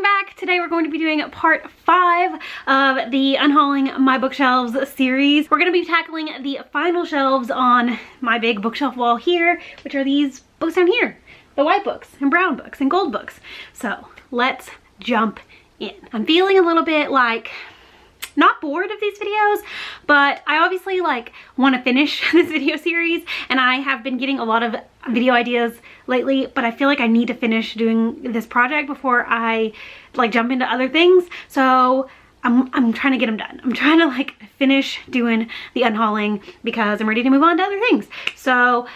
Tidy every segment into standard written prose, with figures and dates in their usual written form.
back. Today we're going to be doing part 5 of the Unhauling My Bookshelves series. We're going to be tackling the final shelves on my big bookshelf wall here, which are these books down here. The white books and brown books and gold books. So let's jump in. I'm feeling a little bit like not bored of these videos, but I obviously want to finish this video series, and I have been getting a lot of video ideas lately, but I feel like I need to finish doing this project before I jump into other things. So I'm trying to get them done. I'm trying to finish doing the unhauling because I'm ready to move on to other things. So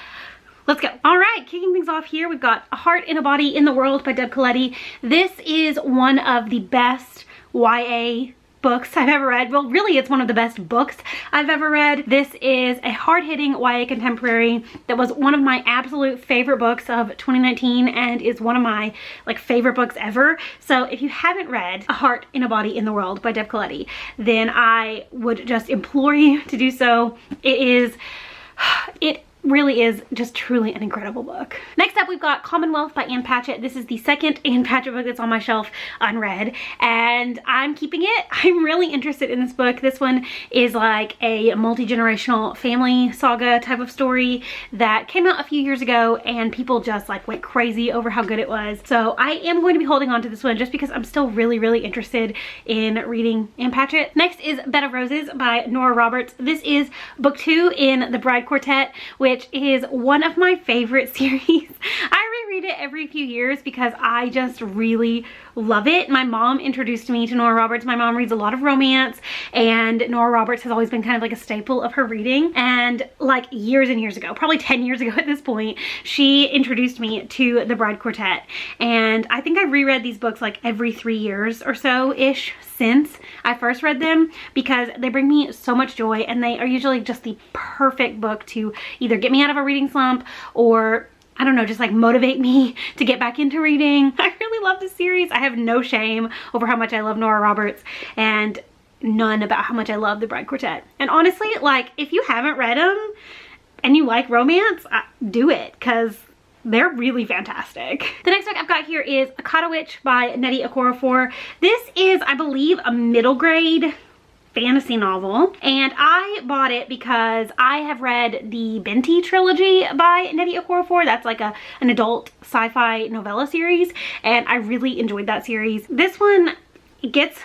let's go. All right, kicking things off here, we've got A Heart in a Body in the World by Deb Coletti. This is one of the best YA books I've ever read. Well, really, it's one of the best books I've ever read. This is a hard-hitting YA contemporary that was one of my absolute favorite books of 2019 and is one of my favorite books ever. So if you haven't read A Heart in a Body in the World by Deb Coletti, then I would just implore you to do so. It really is just truly an incredible book. Next up, we've got Commonwealth by Ann Patchett. This is the second Ann Patchett book that's on my shelf unread, and I'm keeping it. I'm really interested in this book. This one is like a multi-generational family saga type of story that came out a few years ago, and people just went crazy over how good it was. So I am going to be holding on to this one just because I'm still really interested in reading Ann Patchett. Next is Bed of Roses by Nora Roberts. This is book 2 in the Bride Quartet, which is one of my favorite series. I reread it every few years because I just really love it. My mom introduced me to Nora Roberts. My mom reads a lot of romance, and Nora Roberts has always been kind of a staple of her reading. And years and years ago, probably 10 years ago at this point, she introduced me to the Bride Quartet. And I think I've reread these books every 3 years or so-ish since I first read them because they bring me so much joy, and they are usually just the perfect book to either get me out of a reading slump or, I don't know, just motivate me to get back into reading. I really love this series. I have no shame over how much I love Nora Roberts and none about how much I love the Bride Quartet. And honestly, if you haven't read them and you like romance, do it because they're really fantastic. The next book I've got here is Akata Witch by Nnedi Okorafor. This is, I believe, a middle grade fantasy novel, and I bought it because I have read the Binti trilogy by Nnedi Okorafor. That's an adult sci-fi novella series, and I really enjoyed that series. This one gets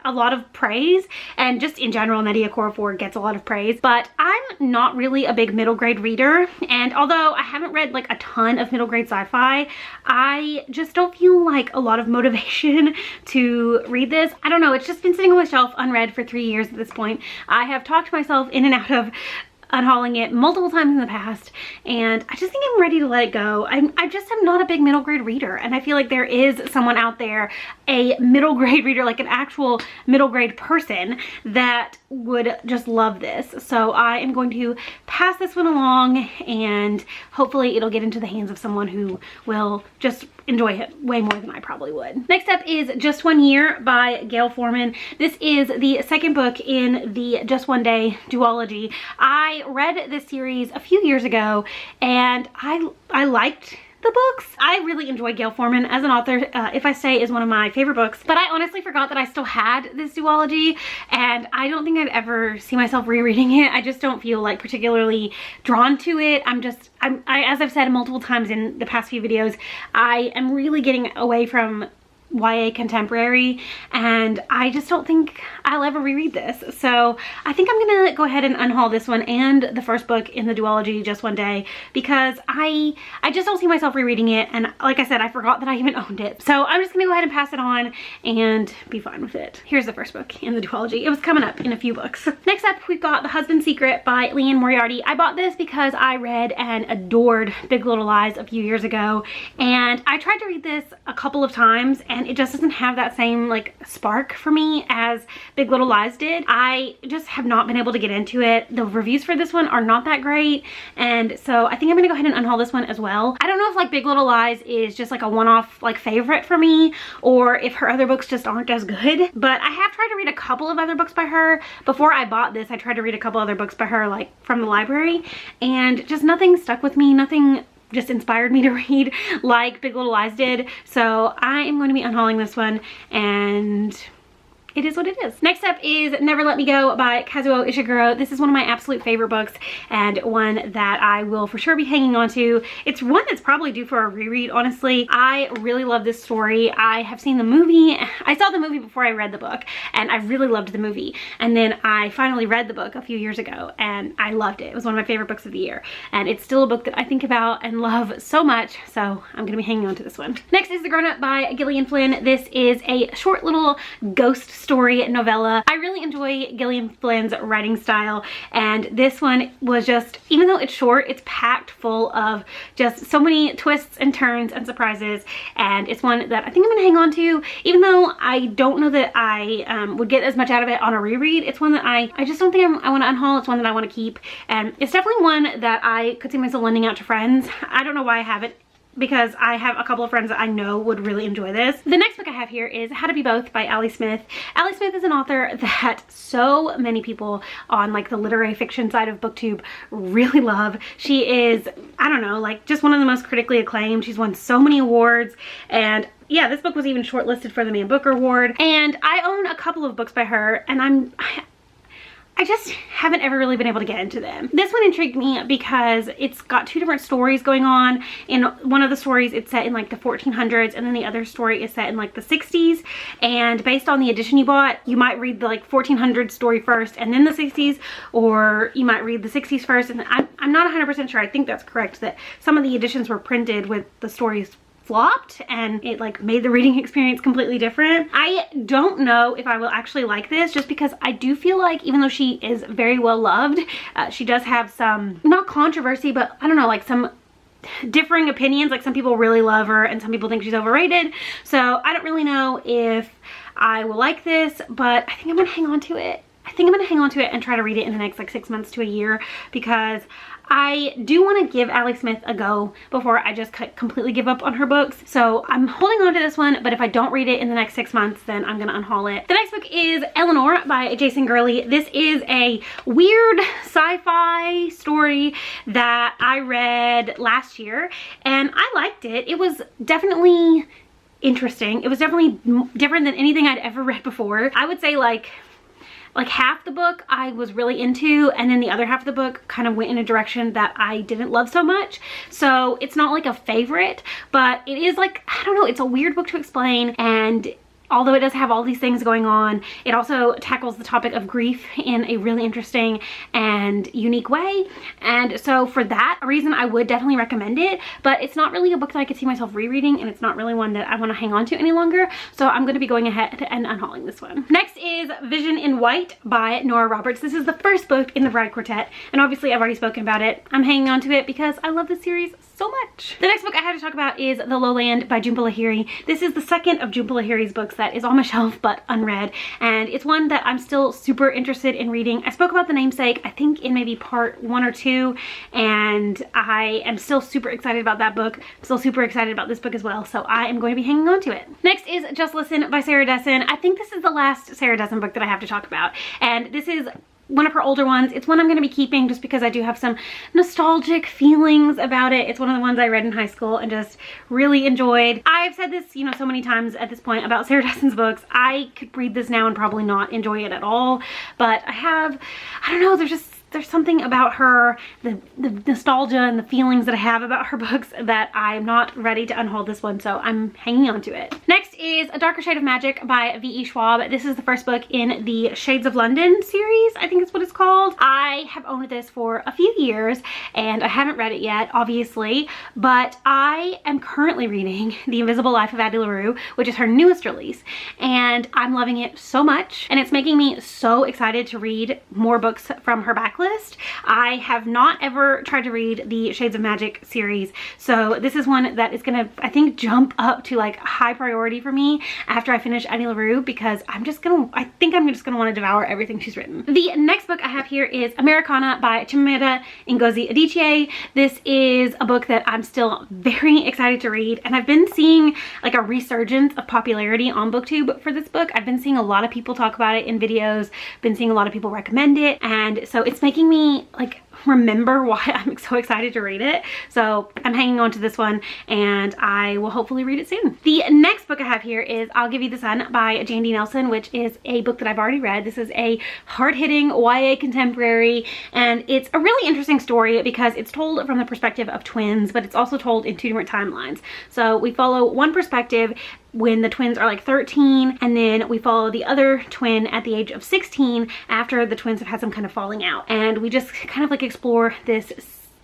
a lot of praise, and just in general Nnedi Okorafor gets a lot of praise, but I'm not really a big middle grade reader, and although I haven't read a ton of middle grade sci-fi, I just don't feel a lot of motivation to read this. I don't know, it's just been sitting on my shelf unread for 3 years at this point. I have talked myself in and out of unhauling it multiple times in the past, and I just think I'm ready to let it go. I just am not a big middle grade reader, and I feel like there is someone out there, a middle grade reader, an actual middle grade person that would just love this. So I am going to pass this one along, and hopefully it'll get into the hands of someone who will just enjoy it way more than I probably would. Next up is Just One Year by Gail Forman. This is the second book in the Just One Day duology. I read this series a few years ago, and I liked the books. I really enjoy Gail Forman as an author. If I Stay is one of my favorite books, but I honestly forgot that I still had this duology, and I don't think I'd ever see myself rereading it. I just don't feel particularly drawn to it. As I've said multiple times in the past few videos, I am really getting away from YA contemporary, and I just don't think I'll ever reread this. So I think I'm gonna go ahead and unhaul this one and the first book in the duology, Just One Day, because I just don't see myself rereading it, and like I said, I forgot that I even owned it. So I'm just gonna go ahead and pass it on and be fine with it. Here's the first book in the duology. It was coming up in a few books. Next up, we've got The Husband's Secret by Liane Moriarty. I bought this because I read and adored Big Little Lies a few years ago, and I tried to read this a couple of times, and it just doesn't have that same spark for me as Big Little Lies did. I just have not been able to get into it. The reviews for this one are not that great, and so I think I'm gonna go ahead and unhaul this one as well. I don't know if Big Little Lies is just a one-off favorite for me, or if her other books just aren't as good, but I have tried to read a couple of other books by her. Before I bought this, I tried to read a couple other books by her from the library, and just nothing stuck with me. Nothing just inspired me to read like Big Little Lies did. So I am going to be unhauling this one, and it is what it is. Next up is Never Let Me Go by Kazuo Ishiguro. This is one of my absolute favorite books and one that I will for sure be hanging on to. It's one that's probably due for a reread, honestly. I really love this story. I have seen the movie. I saw the movie before I read the book, and I really loved the movie. And then I finally read the book a few years ago, and I loved it. It was one of my favorite books of the year. And it's still a book that I think about and love so much, so I'm gonna be hanging on to this one. Next is The Grown Up by Gillian Flynn. This is a short little ghost story novella. I really enjoy Gillian Flynn's writing style, and this one was just, even though it's short, it's packed full of just so many twists and turns and surprises, and it's one that I think I'm gonna hang on to, even though I don't know that I would get as much out of it on a reread. It's one that I just don't think I want to unhaul. It's one that I want to keep, and it's definitely one that I could see myself lending out to friends. I don't know why I haven't, because I have a couple of friends that I know would really enjoy this. The next book I have here is How to Be Both by Allie Smith. Allie Smith is an author that so many people on like the literary fiction side of BookTube really love. She is, I don't know, like just one of the most critically acclaimed. She's won so many awards, and yeah, this book was even shortlisted for the Man Booker Award. And I own a couple of books by her, and I just haven't ever really been able to get into them. This one intrigued me because it's got two different stories going on. In one of the stories, it's set in like the 1400s, and then the other story is set in like the 60s. And based on the edition you bought, you might read the like 1400 story first and then the 60s, or you might read the 60s first. And I'm not 100% sure. I think that's correct, that some of the editions were printed with the stories flopped, and it like made the reading experience completely different. I don't know if I will actually like this, just because I do feel like, even though she is very well loved, she does have some, not controversy, but I don't know, like some differing opinions. Like some people really love her and some people think she's overrated. So I don't really know if I will like this, but I think I'm gonna hang on to it. I think I'm gonna hang on to it and try to read it in the next like 6 months to a year, because I do want to give Allie Smith a go before I just completely give up on her books. So I'm holding on to this one, but if I don't read it in the next 6 months, then I'm gonna unhaul it. The next book is Eleanor by Jason Gurley. This is a weird sci-fi story that I read last year, and I liked it. It was definitely interesting. It was definitely different than anything I'd ever read before. I would say like half the book I was really into, and then the other half of the book kind of went in a direction that I didn't love so much. So it's not like a favorite, but it is like, I don't know, it's a weird book to explain, and although it does have all these things going on, it also tackles the topic of grief in a really interesting and unique way. And so for that reason, I would definitely recommend it, but it's not really a book that I could see myself rereading, and it's not really one that I want to hang on to any longer. So I'm going to be going ahead and unhauling this one. Next is Vision in White by Nora Roberts. This is the first book in the Bride Quartet, and obviously I've already spoken about it. I'm hanging on to it because I love this series so much. The next book I have to talk about is The Lowland by Jhumpa Lahiri. This is the second of Jhumpa Lahiri's books that is on my shelf but unread, and it's one that I'm still super interested in reading. I spoke about The Namesake, I think in maybe part 1 or 2, and I am still super excited about that book. I'm still super excited about this book as well, so I am going to be hanging on to it. Next is Just Listen by Sarah Dessen. I think this is the last Sarah Dessen book that I have to talk about, and this is one of her older ones. It's one I'm going to be keeping just because I do have some nostalgic feelings about it. It's one of the ones I read in high school and just really enjoyed. I've said this, you know, so many times at this point about Sarah Dessen's books. I could read this now and probably not enjoy it at all, but I don't know, there's something about her, the nostalgia and the feelings that I have about her books, that I'm not ready to unhaul this one, so I'm hanging on to it. Next is A Darker Shade of Magic by V.E. Schwab. This is the first book in the Shades of London series, I think is what it's called. I have owned this for a few years and I haven't read it yet, obviously, but I am currently reading The Invisible Life of Addie LaRue, which is her newest release, and I'm loving it so much, and it's making me so excited to read more books from her backlist. I have not ever tried to read the Shades of Magic series, so this is one that is gonna, I think, jump up to like high priority for me after I finish Addie LaRue, because I think I'm just gonna want to devour everything she's written. The next book I have here is Americana by Chimamanda Ngozi Adichie. This is a book that I'm still very excited to read, and I've been seeing like a resurgence of popularity on BookTube for this book. I've been seeing a lot of people talk about it in videos, been seeing a lot of people recommend it, and so it's making me like remember why I'm so excited to read it. So I'm hanging on to this one and I will hopefully read it soon. The next book I have here is I'll Give You the Sun by Jandy Nelson, which is a book that I've already read. This is a hard-hitting YA contemporary, and it's a really interesting story because it's told from the perspective of twins, but it's also told in 2 different timelines. So we follow one perspective when the twins are like 13, and then we follow the other twin at the age of 16 after the twins have had some kind of falling out. And we just kind of like explore this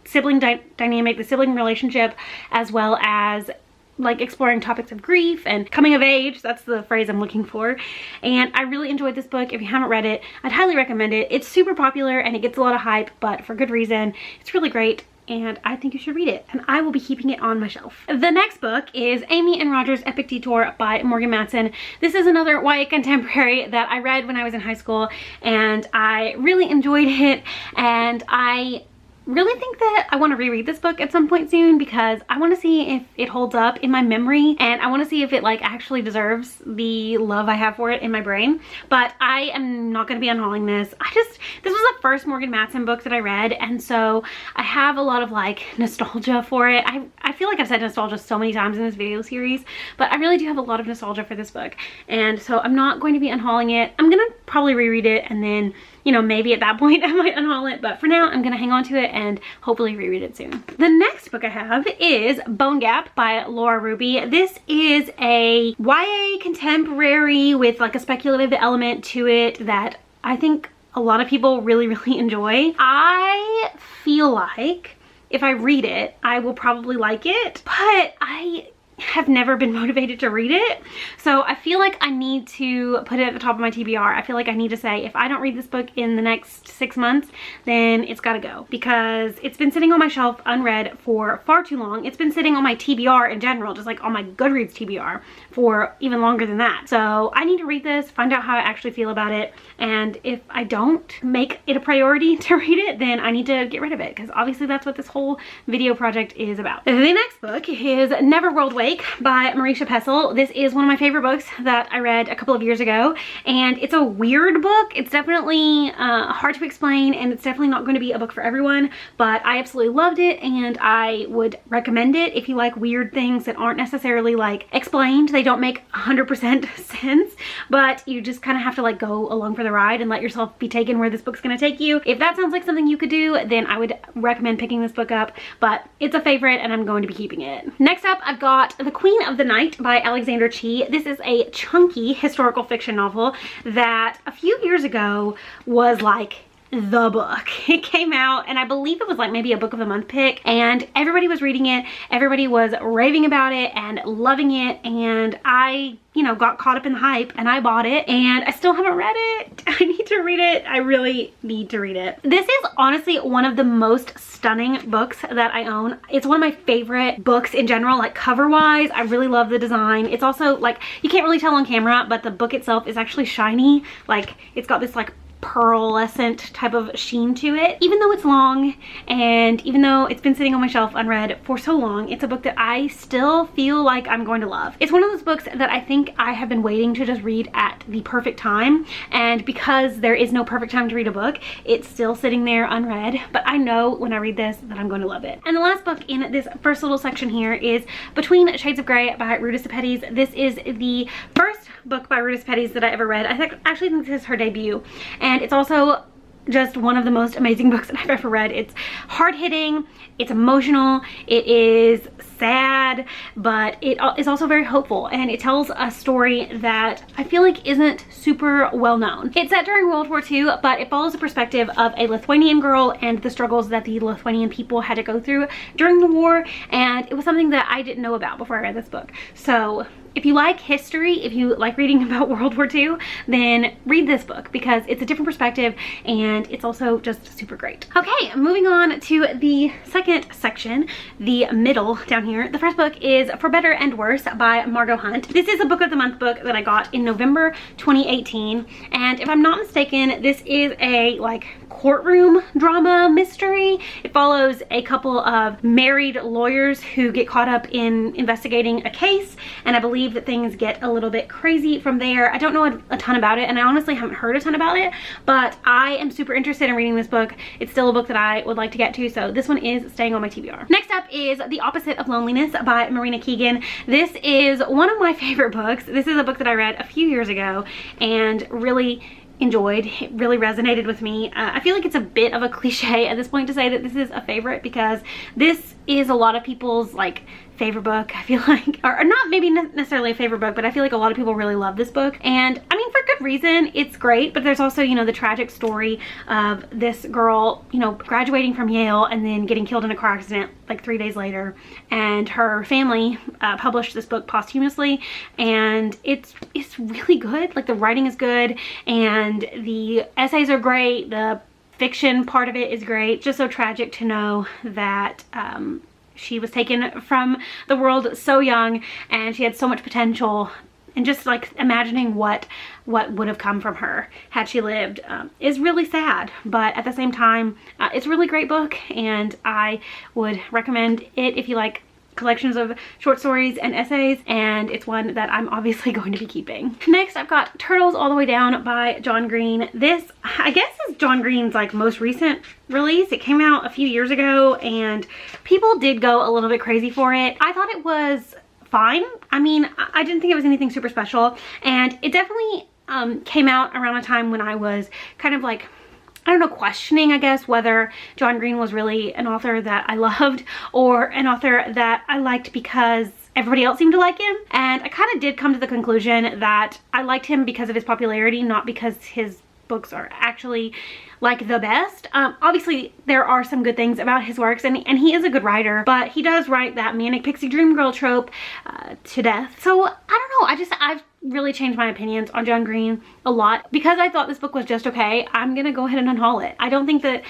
sibling dynamic, the sibling relationship, as well as like exploring topics of grief and coming of age. That's the phrase I'm looking for. And I really enjoyed this book. If you haven't read it, I'd highly recommend it. It's super popular and it gets a lot of hype, but for good reason. It's really great, and I think you should read it, and I will be keeping it on my shelf. The next book is Amy and Roger's Epic Detour by Morgan Matson. This is another YA contemporary that I read when I was in high school, and I really enjoyed it, and I really think that I want to reread this book at some point soon because I want to see if it holds up in my memory, and I want to see if it like actually deserves the love I have for it in my brain. But I am not going to be unhauling this. This was the first Morgan Matson book that I read, and so I have a lot of like nostalgia for it. I feel like I've said nostalgia so many times in this video series, but I really do have a lot of nostalgia for this book, and so I'm not going to be unhauling it. I'm gonna probably reread it, and then, you know, maybe at that point I might unhaul it, but for now I'm gonna hang on to it and hopefully reread it soon. The next book I have is Bone Gap by Laura Ruby. This is a YA contemporary with like a speculative element to it that I think a lot of people really enjoy. I feel like if I read it, I will probably like it, but I have never been motivated to read it. So I feel like I need to put it at the top of my TBR. I feel like I need to say, if I don't read this book in the next 6 months, then it's gotta go, because it's been sitting on my shelf unread for far too long. It's been sitting on my TBR in general, just like on my Goodreads TBR, for even longer than that. So I need to read this, find out how I actually feel about it, and if I don't make it a priority to read it, then I need to get rid of it, because obviously that's what this whole video project is about. The next book is Neverworld Wake by Marisha Pessl. This is one of my favorite books that I read a couple of years ago, and it's a weird book. It's definitely hard to explain, and it's definitely not going to be a book for everyone, but I absolutely loved it, and I would recommend it if you like weird things that aren't necessarily like explained. They don't make 100% sense, but you just kind of have to like go along for the ride and let yourself be taken where this book's going to take you. If that sounds like something you could do, then I would recommend picking this book up, but it's a favorite and I'm going to be keeping it. Next up, I've got The Queen of the Night by Alexander Chee. This is a chunky historical fiction novel that a few years ago was like the book. It came out, and I believe it was like maybe a book of the month pick, and everybody was reading it. Everybody was raving about it and loving it, and I, you know, got caught up in the hype and I bought it, and I still haven't read it. I need to read it. I really need to read it. This is honestly one of the most stunning books that I own. It's one of my favorite books in general, like cover wise. I really love the design. It's also like, you can't really tell on camera, but the book itself is actually shiny. Like, it's got this like pearlescent type of sheen to it. Even though it's long, and even though it's been sitting on my shelf unread for so long, it's a book that I still feel like I'm going to love. It's one of those books that I think I have been waiting to just read at the perfect time, and because there is no perfect time to read a book, it's still sitting there unread, but I know when I read this that I'm going to love it. And the last book in this first little section here is Between Shades of Grey by Ruta Sepetys. This is the first book by Ruta Sepetys that I ever read. I actually think this is her debut, and it's also just one of the most amazing books that I've ever read. It's hard-hitting, it's emotional, it is sad, but it is also very hopeful, and it tells a story that I feel like isn't super well known. It's set during World War II, but it follows the perspective of a Lithuanian girl and the struggles that the Lithuanian people had to go through during the war, and it was something that I didn't know about before I read this book. So if you like history, if you like reading about World War II, then read this book because it's a different perspective and it's also just super great. Okay, moving on to the second section, the middle down here. The first book is For Better and Worse by Margot Hunt. This is a book of the month book that I got in November 2018, and if I'm not mistaken, this is a like courtroom drama mystery. It follows a couple of married lawyers who get caught up in investigating a case, and I believe that things get a little bit crazy from there. I don't know a ton about it, and I honestly haven't heard a ton about it, but I am super interested in reading this book. It's still a book that I would like to get to, so this one is staying on my TBR. Next up is The Opposite of Loneliness by Marina Keegan. This is one of my favorite books. This is a book that I read a few years ago and really enjoyed. It really resonated with me. I feel like it's a bit of a cliche at this point to say that this is a favorite, because this is a lot of people's like favorite book, I feel like, or not maybe necessarily a favorite book, but I feel like a lot of people really love this book, and I mean, for good reason. It's great, but there's also, you know, the tragic story of this girl, you know, graduating from Yale and then getting killed in a car accident like 3 days later, and her family published this book posthumously, and it's really good. Like, the writing is good and the essays are great, the fiction part of it is great. Just so tragic to know that she was taken from the world so young, and she had so much potential, and just like imagining what would have come from her had she lived is really sad. But at the same time, it's a really great book, and I would recommend it if you like collections of short stories and essays, and it's one that I'm obviously going to be keeping. Next, I've got Turtles All the Way Down by John Green. This, I guess, is John Green's like most recent release. It came out a few years ago, and people did go a little bit crazy for it. I thought it was fine. I mean, I didn't think it was anything super special, and it definitely came out around a time when I was kind of like, I don't know, questioning, I guess, whether John Green was really an author that I loved or an author that I liked because everybody else seemed to like him. And I kind of did come to the conclusion that I liked him because of his popularity, not because his books are actually like the best. Obviously there are some good things about his works, and he is a good writer, but he does write that manic pixie dream girl trope to death. So I don't know, I've really changed my opinions on John Green a lot. Because I thought this book was just okay, I'm gonna go ahead and unhaul it. I don't think that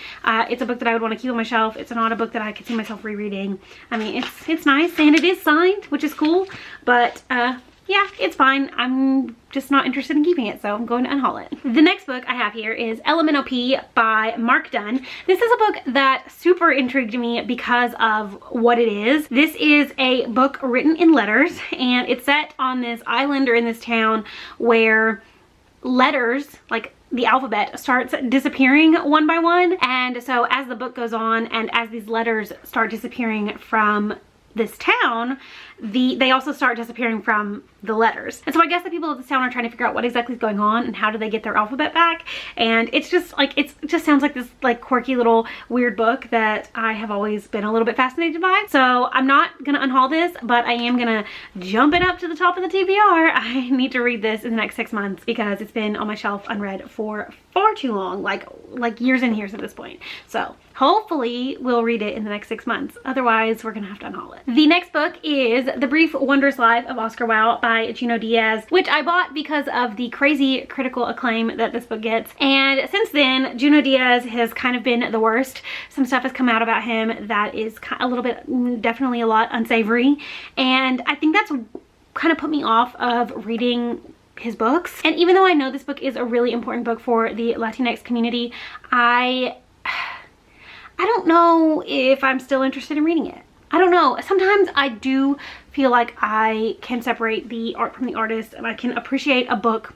it's a book that I would want to keep on my shelf. It's not a book that I could see myself rereading. I mean, it's nice, and it is signed, which is cool, but yeah, it's fine. I'm just not interested in keeping it, so I'm going to unhaul it. The next book I have here is lmnop by Mark Dunn. This is a book that super intrigued me because of what it is. This is a book written in letters, and it's set on this island or in this town where letters, like the alphabet, starts disappearing one by one. And so as the book goes on, and as these letters start disappearing from this town, they also start disappearing from the letters. And so I guess the people of this town are trying to figure out what exactly is going on and how do they get their alphabet back. And it's just like, it just sounds like this like quirky little weird book that I have always been a little bit fascinated by. So I'm not gonna unhaul this, but I am gonna jump it up to the top of the TBR. I need to read this in the next 6 months because it's been on my shelf unread for far too long, like years and years at this point. So hopefully we'll read it in the next 6 months. Otherwise, we're gonna have to unhaul it. The next book is The Brief Wondrous Life of Oscar Wilde by Junot Diaz, which I bought because of the crazy critical acclaim that this book gets. And since then, Junot Diaz has kind of been the worst. Some stuff has come out about him that is a little bit, definitely a lot unsavory. And I think that's kind of put me off of reading his books. And even though I know this book is a really important book for the Latinx community, I don't know if I'm still interested in reading it. I don't know. Sometimes I do feel like I can separate the art from the artist, and I can appreciate a book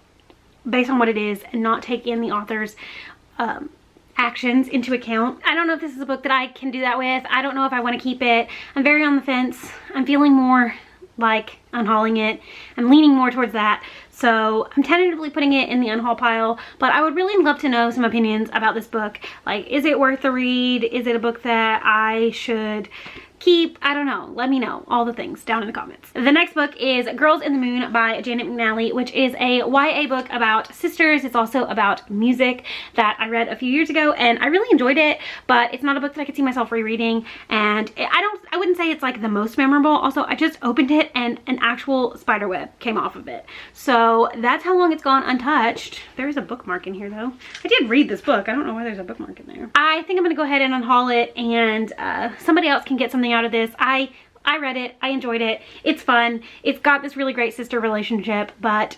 based on what it is and not take in the author's actions into account. I don't know if this is a book that I can do that with. I don't know if I want to keep it. I'm very on the fence. I'm feeling more like unhauling it. I'm leaning more towards that. So I'm tentatively putting it in the unhaul pile, but I would really love to know some opinions about this book. Like, is it worth the read? Is it a book that I should keep? I don't know. Let me know all the things down in the comments. The next book is Girls in the Moon by Janet McNally, which is a YA book about sisters. It's also about music that I read a few years ago, and I really enjoyed it, but it's not a book that I could see myself rereading. And I wouldn't say it's like the most memorable. Also, I just opened it and an actual spider web came off of it. So that's how long it's gone untouched. There's a bookmark in here though. I did read this book. I don't know why there's a bookmark in there. I think I'm gonna go ahead and unhaul it, and somebody else can get something out of this. I read it. I enjoyed it. It's fun. It's got this really great sister relationship, but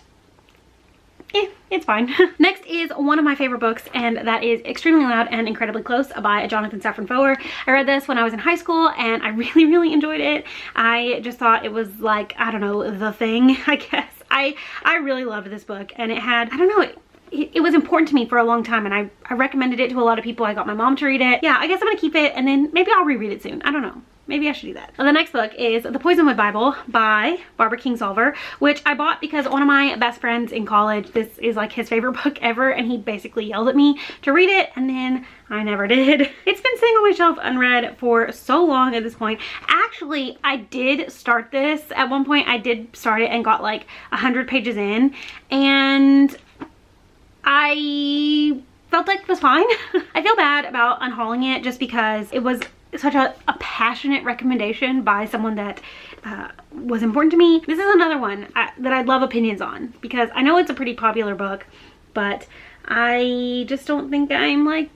it's fine. Next is one of my favorite books, and that is Extremely Loud and Incredibly Close by Jonathan Safran Foer. I read this when I was in high school and I really enjoyed it. I just thought it was like, I don't know, the thing, I guess. I really loved this book, and it had, I don't know, it was important to me for a long time, and I recommended it to a lot of people. I got my mom to read it. Yeah, I guess I'm gonna keep it, and then maybe I'll reread it soon. I don't know. Maybe I should do that. The next book is The Poisonwood Bible by Barbara Kingsolver, which I bought because one of my best friends in college, this is like his favorite book ever, and he basically yelled at me to read it, and then I never did. It's been sitting on my shelf unread for so long at this point. Actually, I did start this. At one point, I did start it and got like 100 pages in, and I felt like it was fine. I feel bad about unhauling it just because it was such a passionate recommendation by someone that was important to me. This is another one that I'd love opinions on, because I know it's a pretty popular book, but I just don't think I'm like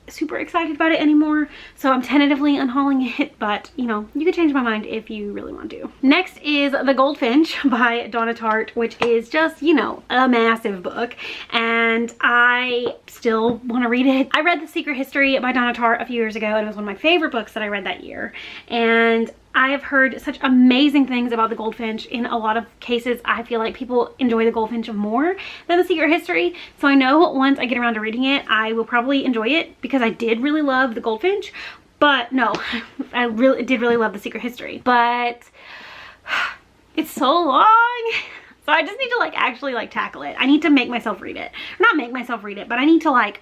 super excited about it anymore. So I'm tentatively unhauling it, but you know, you can change my mind if you really want to. Next is The Goldfinch by Donna Tartt, which is just, you know, a massive book, and I still want to read it. I read The Secret History by Donna Tartt a few years ago, and it was one of my favorite books that I read that year, and I have heard such amazing things about The Goldfinch. In a lot of cases, I feel like people enjoy The Goldfinch more than The Secret History. So I know once I get around to reading it, I will probably enjoy it, because I did really love The Goldfinch. But no, I did really love The Secret History. But it's so long. So I just need to like actually like tackle it. I need to make myself read it. Not make myself read it, but I need to like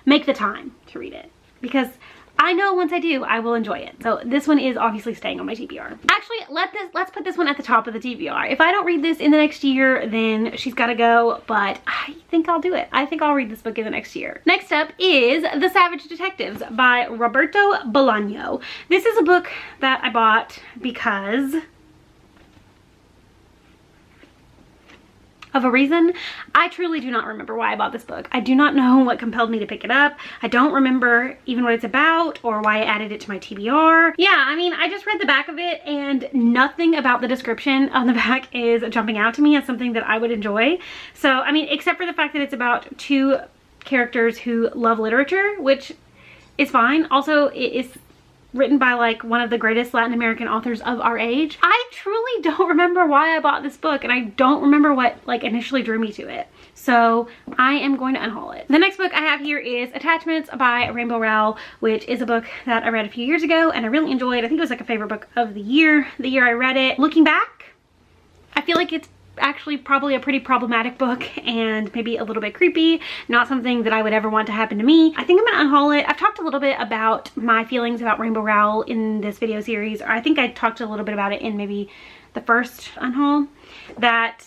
make the time to read it, because I know once I do, I will enjoy it. So this one is obviously staying on my TBR. Actually, let's put this one at the top of the TBR. If I don't read this in the next year, then she's gotta go, but I think I'll do it. I think I'll read this book in the next year. Next up is The Savage Detectives by Roberto Bolaño. This is a book that I bought because of a reason. I truly do not remember why I bought this book. I do not know what compelled me to pick it up. I don't remember even what it's about or why I added it to my TBR. Yeah, I mean, I just read the back of it, and nothing about the description on the back is jumping out to me as something that I would enjoy. So, I mean, except for the fact that it's about two characters who love literature, which is fine. Also, it is written by like one of the greatest Latin American authors of our age. I truly don't remember why I bought this book, and I don't remember what like initially drew me to it. So I am going to unhaul it. The next book I have here is Attachments by Rainbow Rowell, which is a book that I read a few years ago and I really enjoyed. I think it was like a favorite book of the year I read it. Looking back, I feel like it's actually probably a pretty problematic book and maybe a little bit creepy. Not something that I would ever want to happen to me. I think I'm gonna unhaul it. I've talked a little bit about my feelings about Rainbow Rowell in this video series, or I think I talked a little bit about it in maybe the first unhaul, that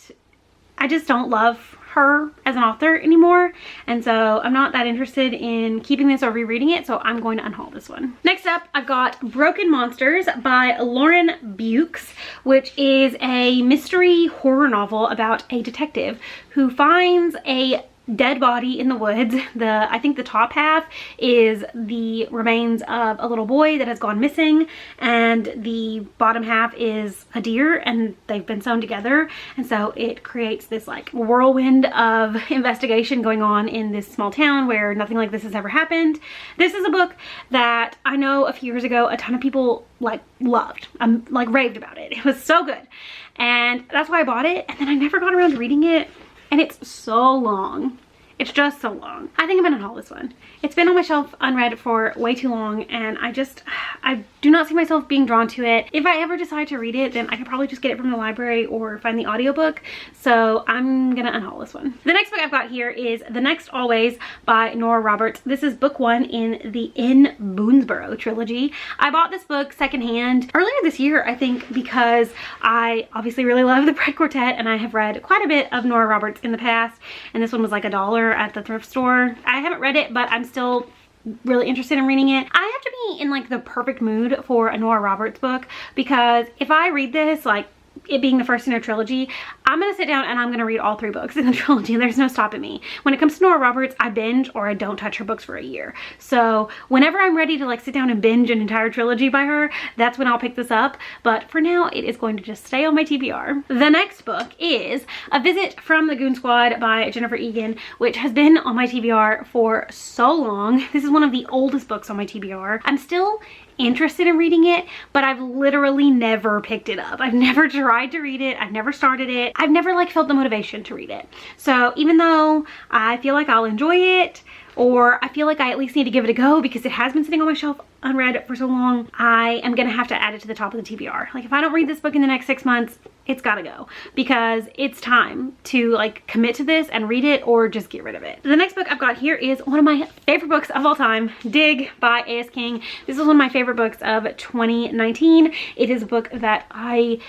I just don't love her as an author anymore, and so I'm not that interested in keeping this or rereading it, so I'm going to unhaul this one. Next up, I've got Broken Monsters by Lauren Bukes, which is a mystery horror novel about a detective who finds a dead body in the woods. I think the top half is the remains of a little boy that has gone missing, and the bottom half is a deer, and they've been sewn together, and so it creates this like whirlwind of investigation going on in this small town where nothing like this has ever happened. This is a book that I know a few years ago a ton of people like loved, like raved about it. It was so good, and that's why I bought it, and then I never got around to reading it. And it's so long. It's just so long. I think I'm gonna haul this one. It's been on my shelf unread for way too long, and I do not see myself being drawn to it. If I ever decide to read it, then I could probably just get it from the library or find the audiobook. So I'm gonna unhaul this one. The next book I've got here is The Next Always by Nora Roberts. This is book one in the In Boonesboro trilogy. I bought this book secondhand earlier this year, I think, because I obviously really love the Bread Quartet, and I have read quite a bit of Nora Roberts in the past, and this one was like $1 at the thrift store. I haven't read it, but I'm still really interested in reading it. I have to be in like the perfect mood for a Nora Roberts book, because if I read this like it being the first in a trilogy, I'm gonna sit down and I'm gonna read all 3 books in the trilogy. There's no stopping me. When it comes to Nora Roberts, I binge or I don't touch her books for a year. So whenever I'm ready to like sit down and binge an entire trilogy by her, that's when I'll pick this up. But for now, it is going to just stay on my TBR. The next book is A Visit from the Goon Squad by Jennifer Egan, which has been on my TBR for so long. This is one of the oldest books on my TBR. I'm still interested in reading it, but I've literally never picked it up. I've never tried to read it. I've never started it. I've never like felt the motivation to read it. So even though I feel like I'll enjoy it, or I feel like I at least need to give it a go because it has been sitting on my shelf unread for so long, I am gonna have to add it to the top of the TBR. Like if I don't read this book in the next 6 months, it's gotta go because it's time to like commit to this and read it or just get rid of it. The next book I've got here is one of my favorite books of all time, Dig by A.S. King. This is one of my favorite books of 2019. It is a book that I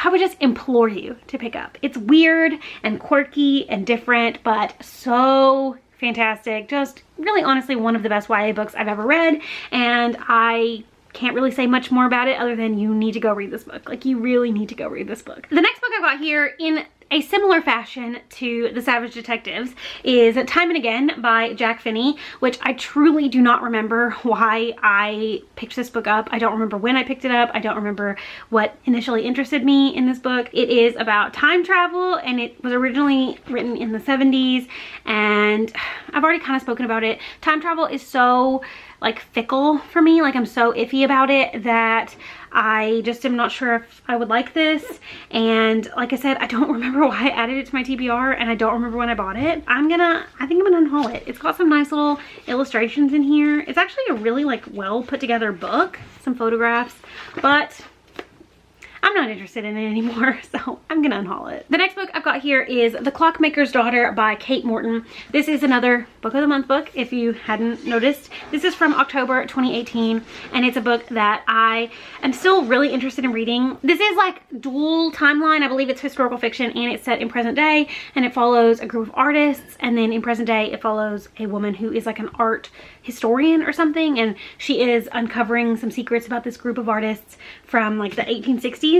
would just implore you to pick up. It's weird and quirky and different, but so fantastic. Just really honestly one of the best YA books I've ever read, and I can't really say much more about it other than you need to go read this book. Like you really need to go read this book. The next book I've got here in a similar fashion to The Savage Detectives is Time and Again by Jack Finney, which I truly do not remember why I picked this book up. I don't remember when I picked it up. I don't remember what initially interested me in this book. It is about time travel and it was originally written in the 70s, and I've already kind of spoken about it. Time travel is so like fickle for me. Like I'm so iffy about it that I just am not sure if I would like this. And like I said, I don't remember why I added it to my TBR, and I don't remember when I bought it. I think I'm gonna unhaul it. It's got some nice little illustrations in here. It's actually a really like well put together book, some photographs, but I'm not interested in it anymore, so I'm gonna unhaul it. The next book I've got here is The Clockmaker's Daughter by Kate Morton. This is another book of the month book, if you hadn't noticed. This is from October 2018, and it's a book that I am still really interested in reading. This is like dual timeline. I believe it's historical fiction and it's set in present day, and it follows a group of artists, and then in present day it follows a woman who is like an art historian or something, and she is uncovering some secrets about this group of artists from like the 1860s.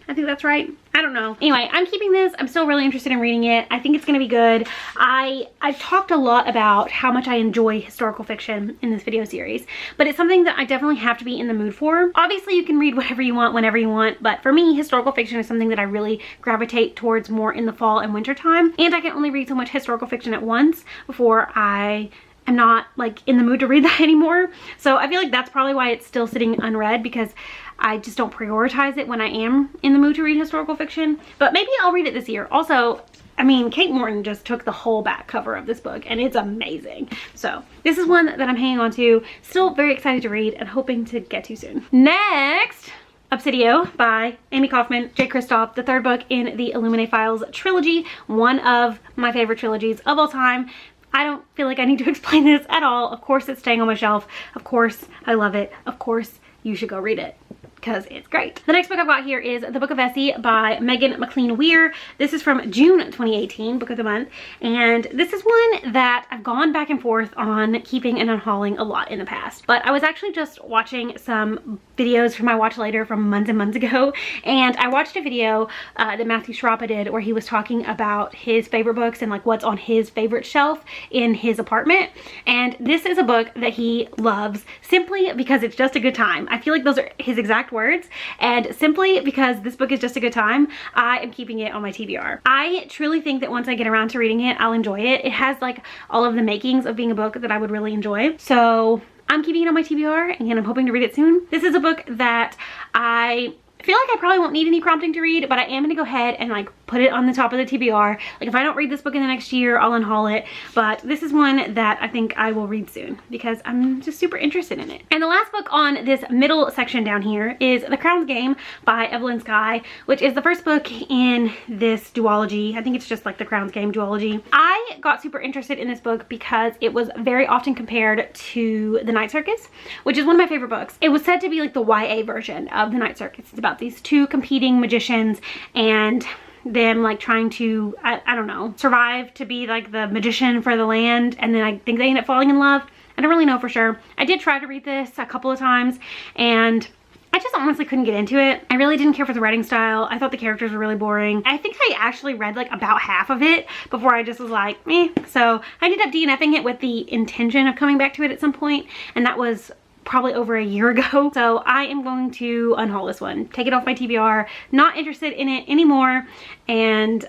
I think that's right. I don't know. Anyway, I'm keeping this. I'm still really interested in reading it. I think it's going to be good. I've talked a lot about how much I enjoy historical fiction in this video series, but it's something that I definitely have to be in the mood for. Obviously, you can read whatever you want, whenever you want, but for me, historical fiction is something that I really gravitate towards more in the fall and winter time, and I can only read so much historical fiction at once before I'm not like in the mood to read that anymore. So I feel like that's probably why it's still sitting unread, because I just don't prioritize it when I am in the mood to read historical fiction. But maybe I'll read it this year. Also, I mean, Kate Morton just took the whole back cover of this book and it's amazing. So this is one that I'm hanging on to. Still very excited to read and hoping to get to soon. Next, Obsidio by Amy Kaufman, J. Kristoff, the third book in the Illuminae Files trilogy. One of my favorite trilogies of all time. I don't feel like I need to explain this at all. Of course it's staying on my shelf. Of course I love it. Of course you should go read it, because it's great. The next book I've got here is The Book of Ofessie by Megan McLean Weir. This is from June 2018, book of the month, and this is one that I've gone back and forth on keeping and unhauling a lot in the past. But I was actually just watching some videos from my watch later from months and months ago, and I watched a video that Matthew Sharapa did where he was talking about his favorite books and like what's on his favorite shelf in his apartment. And this is a book that he loves simply because it's just a good time. I feel like those are his exact words, and simply because this book is just a good time, I am keeping it on my TBR. I truly think that once I get around to reading it, I'll enjoy it. It has like all of the makings of being a book that I would really enjoy. So I'm keeping it on my TBR and I'm hoping to read it soon. This is a book that I feel like I probably won't need any prompting to read, but I am gonna go ahead and like put it on the top of the TBR. Like if I don't read this book in the next year, I'll unhaul it. But this is one that I think I will read soon because I'm just super interested in it. And the last book on this middle section down here is The Crown's Game by Evelyn Skye, which is the first book in this duology. I think it's just like the Crown's Game duology. I got super interested in this book because it was very often compared to The Night Circus, which is one of my favorite books. It was said to be like the YA version of The Night Circus. It's about these two competing magicians and them like trying to, I don't know, survive to be like the magician for the land, and then I think they end up falling in love. I don't really know for sure. I did try to read this a couple of times and I just honestly couldn't get into it. I really didn't care for the writing style. I thought the characters were really boring. I think I actually read like about half of it before I just was like, meh. So I ended up DNFing it with the intention of coming back to it at some point, and that was probably over a year ago. So I am going to unhaul this one, take it off my TBR, not interested in it anymore, and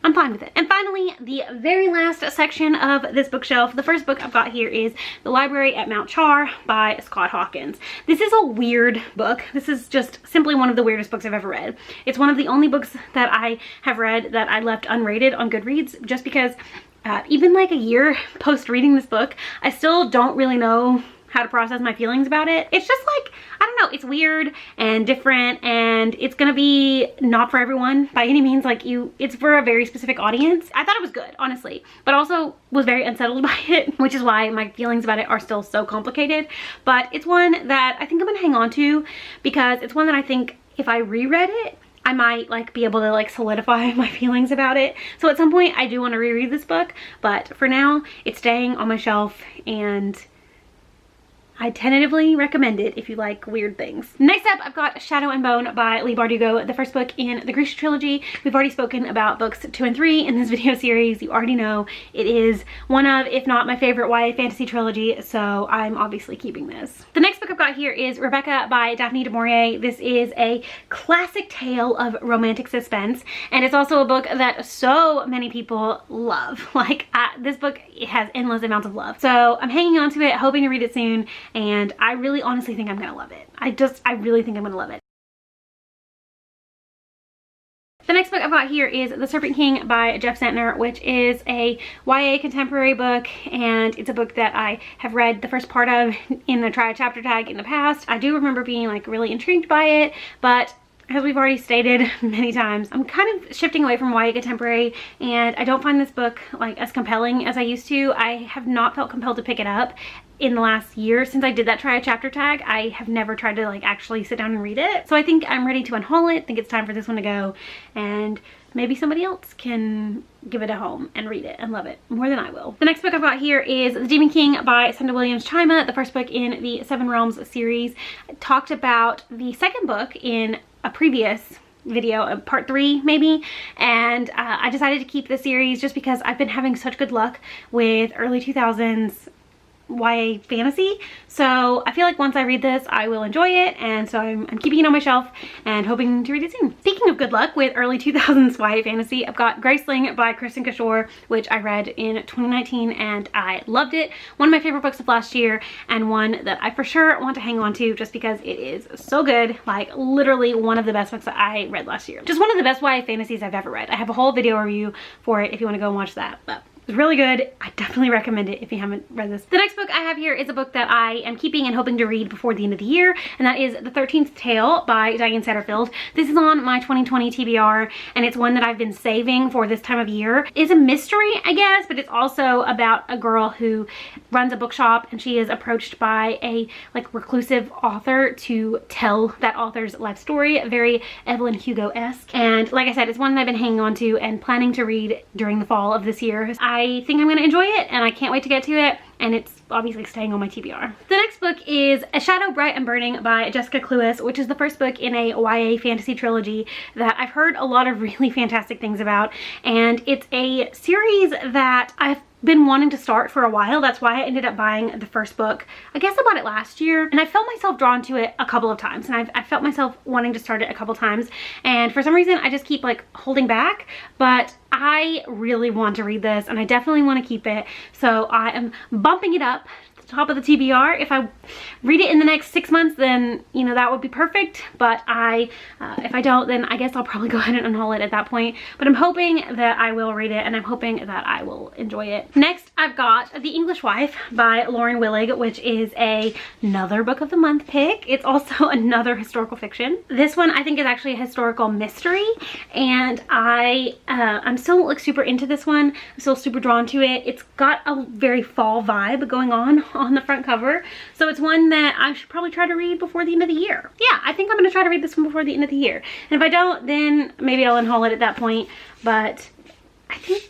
I'm fine with it. And finally, the very last section of this bookshelf, the first book I've got here is The Library at Mount Char by Scott Hawkins. This is a weird book. This is just simply one of the weirdest books I've ever read. It's one of the only books that I have read that I left unrated on Goodreads, just because even like a year post reading this book, I still don't really know how to process my feelings about it. It's just like, I don't know, it's weird and different, and it's gonna be not for everyone by any means. Like, it's for a very specific audience. I thought it was good, honestly, but also was very unsettled by it, which is why my feelings about it are still so complicated. But it's one that I think I'm gonna hang on to, because it's one that I think if I reread it, I might like be able to like solidify my feelings about it. So at some point I do want to reread this book, but for now it's staying on my shelf, and I tentatively recommend it if you like weird things. Next up, I've got Shadow and Bone by Leigh Bardugo, the first book in the Grisha trilogy. We've already spoken about books 2 and 3 in this video series. You already know it is one of, if not my favorite YA fantasy trilogy, so I'm obviously keeping this. The next book I've got here is Rebecca by Daphne du Maurier. This is a classic tale of romantic suspense, and it's also a book that so many people love. Like, this book, it has endless amounts of love. So I'm hanging on to it, hoping to read it soon, and I really honestly think I'm gonna love it. I really think I'm gonna love it. The next book I've got here is The Serpent King by Jeff Sentner, which is a YA contemporary book, and it's a book that I have read the first part of in the try a chapter tag in the past. I do remember being like really intrigued by it, but as we've already stated many times, I'm kind of shifting away from YA contemporary, and I don't find this book like as compelling as I used to. I have not felt compelled to pick it up in the last year. Since I did that try a chapter tag, I have never tried to like actually sit down and read it. So I think I'm ready to unhaul it. I think it's time for this one to go, and maybe somebody else can give it a home and read it and love it more than I will. The next book I've got here is The Demon King by Senda Williams Chima, the first book in the Seven Realms series. I talked about the second book in a previous video, part 3 maybe, and I decided to keep this series just because I've been having such good luck with early 2000s YA fantasy. So I feel like once I read this, I will enjoy it, and so I'm keeping it on my shelf and hoping to read it soon. Speaking of good luck with early 2000s YA fantasy, I've got Graceling by Kristen Kishore, which I read in 2019 and I loved it. One of my favorite books of last year, and one that I for sure want to hang on to just because it is so good. Like, literally one of the best books that I read last year. Just one of the best YA fantasies I've ever read. I have a whole video review for it if you want to go and watch that. But it's really good. I definitely recommend it if you haven't read this. The next book I have here is a book that I am keeping and hoping to read before the end of the year, and that is The 13th Tale by Diane Satterfield. This is on my 2020 TBR, and it's one that I've been saving for this time of year. It's a mystery, I guess, but it's also about a girl who runs a bookshop, and she is approached by a like reclusive author to tell that author's life story. Very Evelyn Hugo-esque. And like I said, it's one that I've been hanging on to and planning to read during the fall of this year. I think I'm gonna enjoy it, and I can't wait to get to it, and it's obviously staying on my TBR. The next book is A Shadow Bright and Burning by Jessica Cluess, which is the first book in a YA fantasy trilogy that I've heard a lot of really fantastic things about, and it's a series that I've been wanting to start for a while. That's why I ended up buying the first book. I guess I bought it last year, and I felt myself drawn to it a couple of times, and I felt myself wanting to start it a couple times, and for some reason I just keep like holding back. But I really want to read this, and I definitely want to keep it, so I am bumping it up to the top of the TBR. If I read it in the next 6 months, then you know that would be perfect, but if I don't, then I guess I'll probably go ahead and unhaul it at that point. But I'm hoping that I will read it, and I'm hoping that I will enjoy it. Next, I've got The English Wife by Lauren Willig, which is another book of the month pick. It's also another historical fiction. This one I think is actually a historical mystery, and I'm still like super into this one. I'm still super drawn to it. It's got a very fall vibe going on the front cover, so it's one that I should probably try to read before the end of the year. Yeah, I think I'm gonna try to read this one before the end of the year, and if I don't, then maybe I'll unhaul it at that point. But I think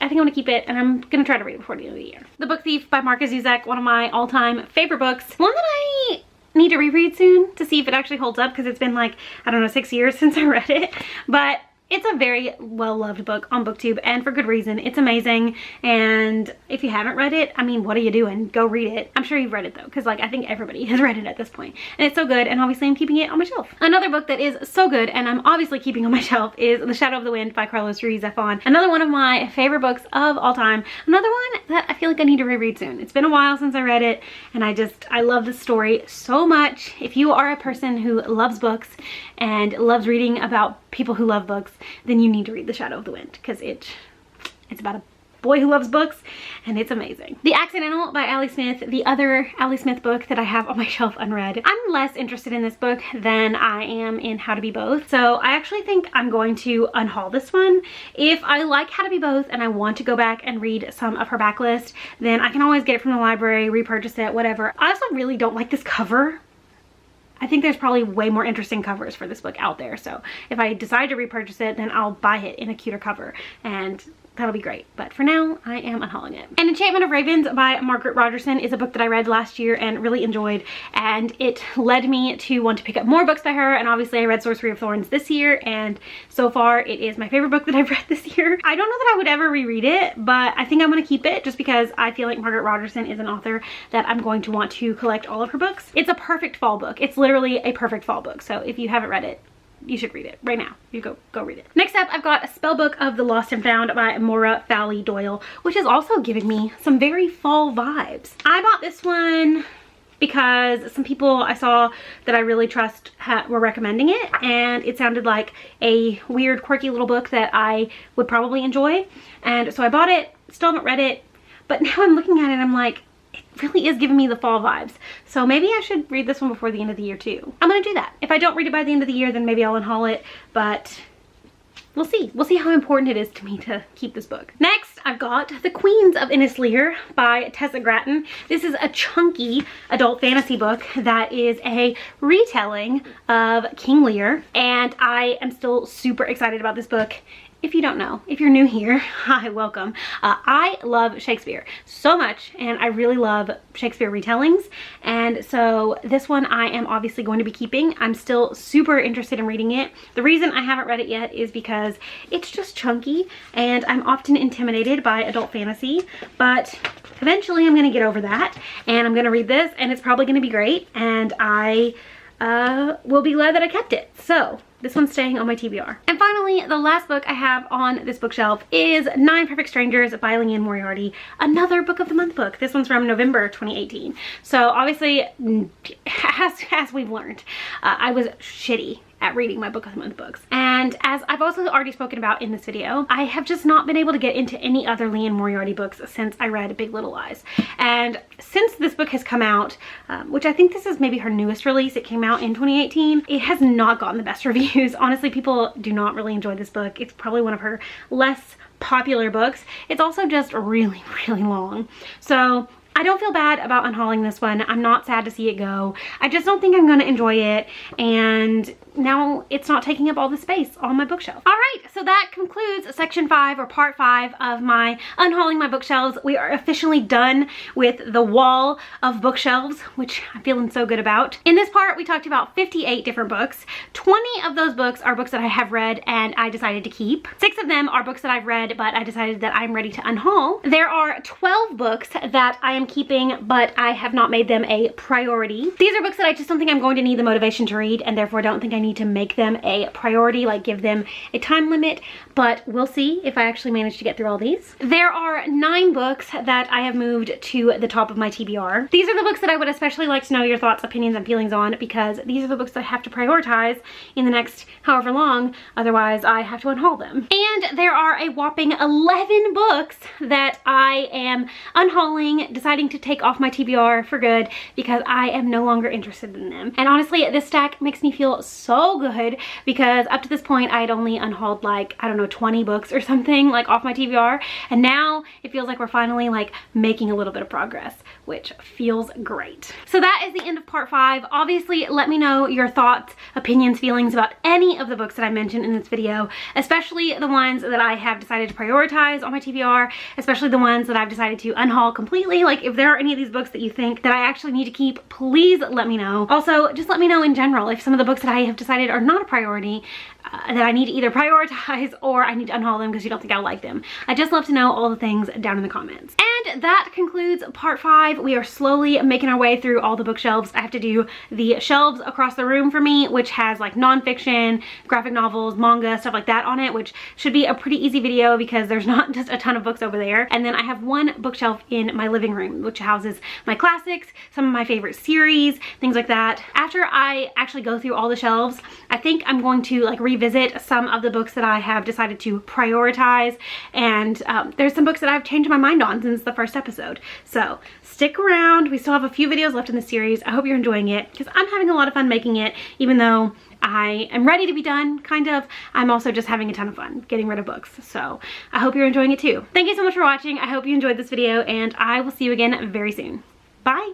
I'm gonna keep it, and I'm gonna try to read it before the end of the year. The Book Thief by Marcus Zuzak, one of my all-time favorite books. One that I need to reread soon to see if it actually holds up, because it's been like, I don't know, 6 years since I read it. But it's a very well-loved book on BookTube, and for good reason. It's amazing, and if you haven't read it, I mean, what are you doing? Go read it. I'm sure you've read it though, because like I think everybody has read it at this point, and it's so good, and obviously I'm keeping it on my shelf. Another book that is so good, and I'm obviously keeping on my shelf, is The Shadow of the Wind by Carlos Ruiz Zafón. Another one of my favorite books of all time. Another one that I feel like I need to reread soon. It's been a while since I read it, and I love this story so much. If you are a person who loves books and loves reading about people who love books, then you need to read The Shadow of the Wind, because it's about a boy who loves books, and it's amazing. The Accidental by Ali Smith, the other Ali Smith book that I have on my shelf unread. I'm less interested in this book than I am in How to Be Both, so I actually think I'm going to unhaul this one. If I like How to Be Both and I want to go back and read some of her backlist, then I can always get it from the library, repurchase it, whatever. I also really don't like this cover. I think there's probably way more interesting covers for this book out there, so if I decide to repurchase it, then I'll buy it in a cuter cover, and that'll be great. But for now, I am unhauling it. And Enchantment of Ravens by Margaret Rogerson is a book that I read last year and really enjoyed, and it led me to want to pick up more books by her. And obviously I read Sorcery of Thorns this year, and so far it is my favorite book that I've read this year. I don't know that I would ever reread it, but I think I'm going to keep it just because I feel like Margaret Rogerson is an author that I'm going to want to collect all of her books. It's a perfect fall book. It's literally a perfect fall book, so if you haven't read it, you should read it right now. You go read it. Next up, I've got A Spellbook of the Lost and Found by Maura Fowley Doyle, which is also giving me some very fall vibes. I bought this one because some people I saw that I really trust were recommending it, and it sounded like a weird, quirky little book that I would probably enjoy, and so I bought it. Still haven't read it, but now I'm looking at it and I'm like, it really is giving me the fall vibes. So maybe I should read this one before the end of the year too. I'm gonna do that. If I don't read it by the end of the year, then maybe I'll unhaul it, but we'll see. We'll see how important it is to me to keep this book. Next, I've got The Queens of Innisleer by Tessa Gratton. This is a chunky adult fantasy book that is a retelling of King Lear, and I am still super excited about this book. If you don't know, if you're new here, hi, welcome. I love Shakespeare so much, and I really love Shakespeare retellings, and so this one I am obviously going to be keeping. I'm still super interested in reading it. The reason I haven't read it yet is because it's just chunky, and I'm often intimidated by adult fantasy, but eventually I'm gonna get over that, and I'm gonna read this, and it's probably gonna be great, and I will be glad that I kept it. So this one's staying on my TBR. And finally, the last book I have on this bookshelf is 9 Perfect Strangers by Liane Moriarty, another book of the month book. This one's from November 2018. So obviously, as we've learned, I was shitty at reading my book of the month books. And as I've also already spoken about in this video, I have just not been able to get into any other Liane Moriarty books since I read Big Little Lies. And since this book has come out, which I think this is maybe her newest release, it came out in 2018, it has not gotten the best reviews. Honestly, people do not really enjoy this book. It's probably one of her less popular books. It's also just really, really long. So I don't feel bad about unhauling this one. I'm not sad to see it go. I just don't think I'm gonna enjoy it, and now it's not taking up all the space on my bookshelf. All right, so that concludes section 5, or part 5 of my unhauling my bookshelves. We are officially done with the wall of bookshelves, which I'm feeling so good about. In this part, we talked about 58 different books. 20 of those books are books that I have read and I decided to keep. 6 of them are books that I've read, but I decided that I'm ready to unhaul. There are 12 books that I am keeping, but I have not made them a priority. These are books that I just don't think I'm going to need the motivation to read, and therefore don't think I need to make them a priority, like give them a time limit, but we'll see if I actually manage to get through all these. There are 9 books that I have moved to the top of my TBR. These are the books that I would especially like to know your thoughts, opinions, and feelings on, because these are the books that I have to prioritize in the next however long, otherwise I have to unhaul them. And there are a whopping 11 books that I am unhauling, deciding to take off my TBR for good because I am no longer interested in them. And honestly, this stack makes me feel so good because up to this point I had only unhauled like, I don't know, 20 books or something like off my TBR, and now it feels like we're finally like making a little bit of progress, which feels great. So that is the end of part 5. Obviously, let me know your thoughts, opinions, feelings about any of the books that I mentioned in this video, especially the ones that I have decided to prioritize on my TBR, especially the ones that I've decided to unhaul completely. Like, If there are any of these books that you think that I actually need to keep, please let me know. Also, just let me know in general if some of the books that I have decided are not a priority, that I need to either prioritize or I need to unhaul them because you don't think I'll like them. I just love to know all the things down in the comments. And that concludes part 5. We are slowly making our way through all the bookshelves. I have to do the shelves across the room for me, which has like nonfiction, graphic novels, manga, stuff like that on it, which should be a pretty easy video because there's not just a ton of books over there. And then I have one bookshelf in my living room, which houses my classics, some of my favorite series, things like that. After I actually go through all the shelves, I think I'm going to like revisit some of the books that I have decided to prioritize, and there's some books that I've changed my mind on since the first episode. So stick around. We still have a few videos left in the series. I hope you're enjoying it because I'm having a lot of fun making it, even though I am ready to be done, kind of. I'm also just having a ton of fun getting rid of books. So I hope you're enjoying it too. Thank you so much for watching. I hope you enjoyed this video, and I will see you again very soon. Bye.